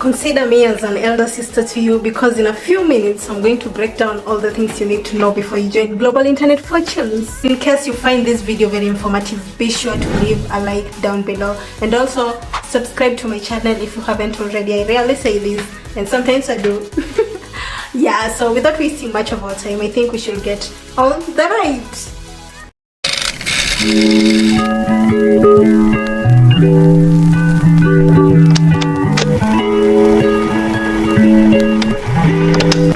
consider me as an elder sister to you, because in a few minutes I'm going to break down all the things you need to know before you join Global Internet Fortunes. In case you find this video very informative, be sure to leave a like down below, and also subscribe to my channel if you haven't already. I rarely say this, and sometimes I do. Yeah, so without wasting much of our time, I think we should get on the ride.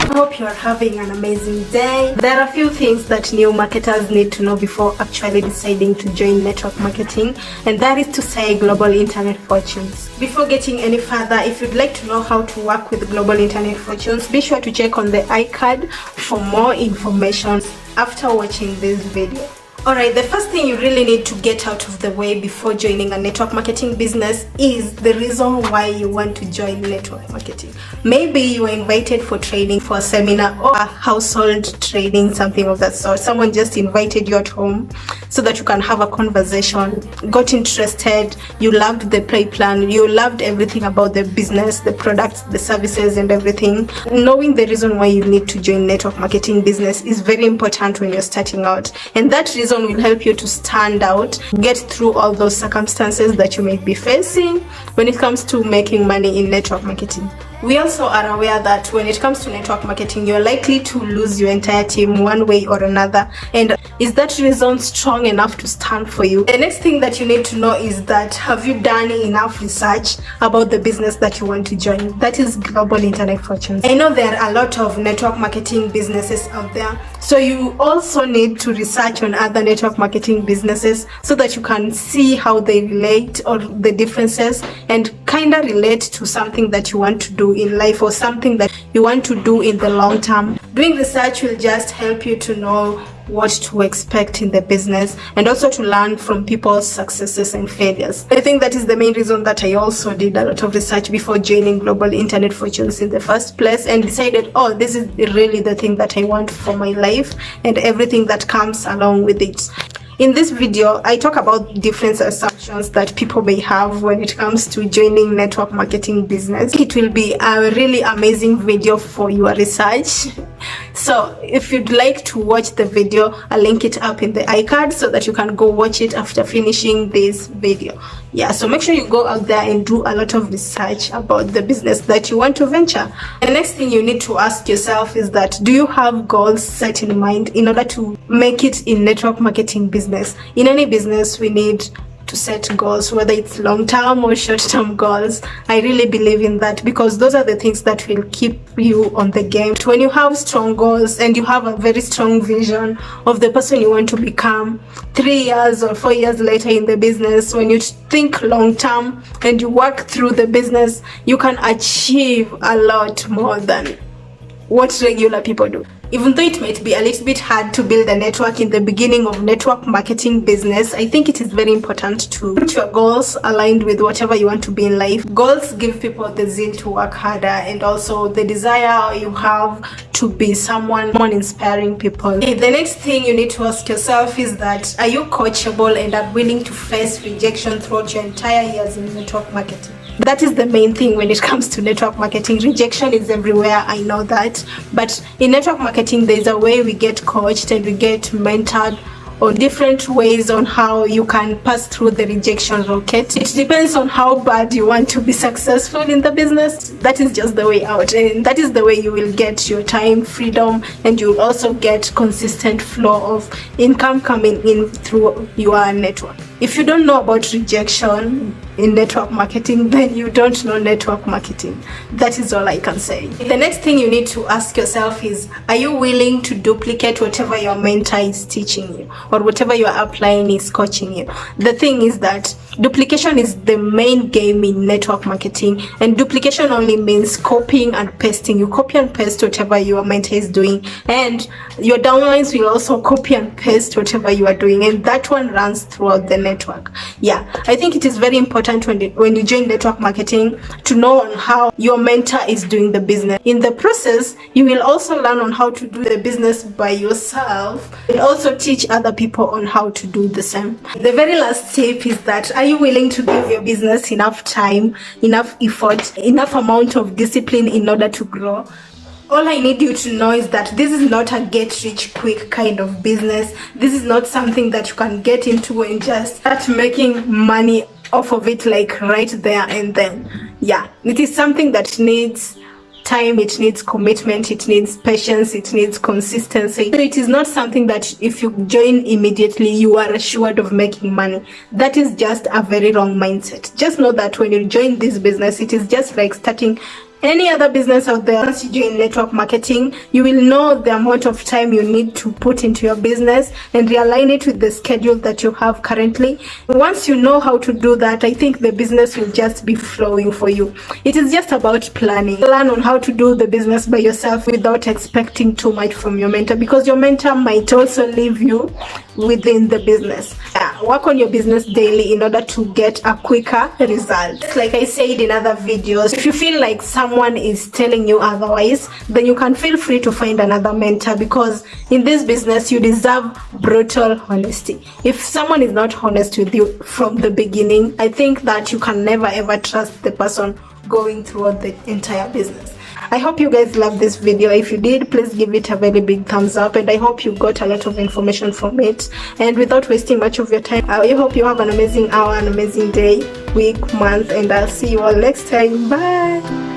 I hope you are having an amazing day. There are a few things that new marketers need to know before actually deciding to join network marketing, and that is to say Global Internet Fortunes. Before getting any further, if you'd like to know how to work with Global Internet Fortunes, be sure to check on the iCard for more information after watching this video. Alright, the first thing you really need to get out of the way before joining a network marketing business is the reason why you want to join network marketing. Maybe you were invited for training, for a seminar, or a household training, something of that sort. Someone just invited you at home so that you can have a conversation, got interested, you loved the play plan, you loved everything about the business, the products, the services and everything. Knowing the reason why you need to join network marketing business is very important when you're starting out, and that reason will help you to stand out, get through all those circumstances that you may be facing when it comes to making money in network marketing. We also are aware that when it comes to network marketing, you're likely to lose your entire team one way or another. And is that reason strong enough to stand for you? The next thing that you need to know is that, have you done enough research about the business that you want to join? That is Global Internet Fortunes. I know there are a lot of network marketing businesses out there, so you also need to research on other network marketing businesses so that you can see how they relate or the differences, and kind of relate to something that you want to do in life or something that you want to do in the long term. Doing research will just help you to know what to expect in the business, and also to learn from people's successes and failures. I think that is the main reason that I also did a lot of research before joining Global Internet Fortunes in the first place, and decided, oh, this is really the thing that I want for my life and everything that comes along with it. In this video, I talk about different assumptions that people may have when it comes to joining network marketing business. It will be a really amazing video for your research. So if you'd like to watch the video, I'll link it up in the iCard so that you can go watch it after finishing this video. Yeah, so make sure you go out there and do a lot of research about the business that you want to venture. The next thing you need to ask yourself is that, do you have goals set in mind in order to make it in network marketing business? In any business, we need to set goals, whether it's long-term or short-term goals. I really believe in that, because those are the things that will keep you on the game. When you have strong goals and you have a very strong vision of the person you want to become 3 years or 4 years later in the business, when you think long-term and you work through the business, you can achieve a lot more than what regular people do. Even though it might be a little bit hard to build a network in the beginning of network marketing business, I think it is very important to put your goals aligned with whatever you want to be in life. Goals give people the zeal to work harder, and also the desire you have to be someone inspiring people. Okay, the next thing you need to ask yourself is that, are you coachable and are willing to face rejection throughout your entire years in network marketing? That is the main thing when it comes to network marketing. Rejection is everywhere, I know that, but in network marketing there's a way we get coached and we get mentored, or different ways on how you can pass through the rejection rocket. It depends on how bad you want to be successful in the business. That is just the way out, and that is the way you will get your time freedom, and you will also get consistent flow of income coming in through your network. If you don't know about rejection in network marketing, then you don't know network marketing. That is all I can say. The next thing you need to ask yourself is, are you willing to duplicate whatever your mentor is teaching you, or whatever you are applying is coaching you? The thing is that duplication is the main game in network marketing, and duplication only means copying and pasting. You copy and paste whatever your mentor is doing, and your downlines will also copy and paste whatever you are doing, and that one runs throughout the network. Yeah, I think it is very important when you join network marketing to know on how your mentor is doing the business. In the process, you will also learn on how to do the business by yourself, and also teach other people on how to do the same. The very last tip is that, are you willing to give your business enough time, enough effort, enough amount of discipline in order to grow? All I need you to know is that this is not a get rich quick kind of business. This is not something that you can get into and just start making money off of it like right there and then. Yeah, it is something that needs time, it needs commitment, it needs patience, it needs consistency. So it is not something that if you join immediately you are assured of making money. That is just a very wrong mindset. Just know that when you join this business, it is just like starting any other business out there. Once you join network marketing, you will know the amount of time you need to put into your business and realign it with the schedule that you have currently. Once you know how to do that, I think the business will just be flowing for you. It is just about planning. Plan on how to do the business by yourself without expecting too much from your mentor, because your mentor might also leave you within the business. Work on your business daily in order to get a quicker result. Like I said in other videos, if you feel like someone is telling you otherwise, then you can feel free to find another mentor, because in this business you deserve brutal honesty. If someone is not honest with you from the beginning, I think that you can never ever trust the person going throughout the entire business. I hope you guys loved this video. If you did, please give it a very big thumbs up, and I hope you got a lot of information from it. And without wasting much of your time, I hope you have an amazing hour, an amazing day, week, month, and I'll see you all next time. Bye.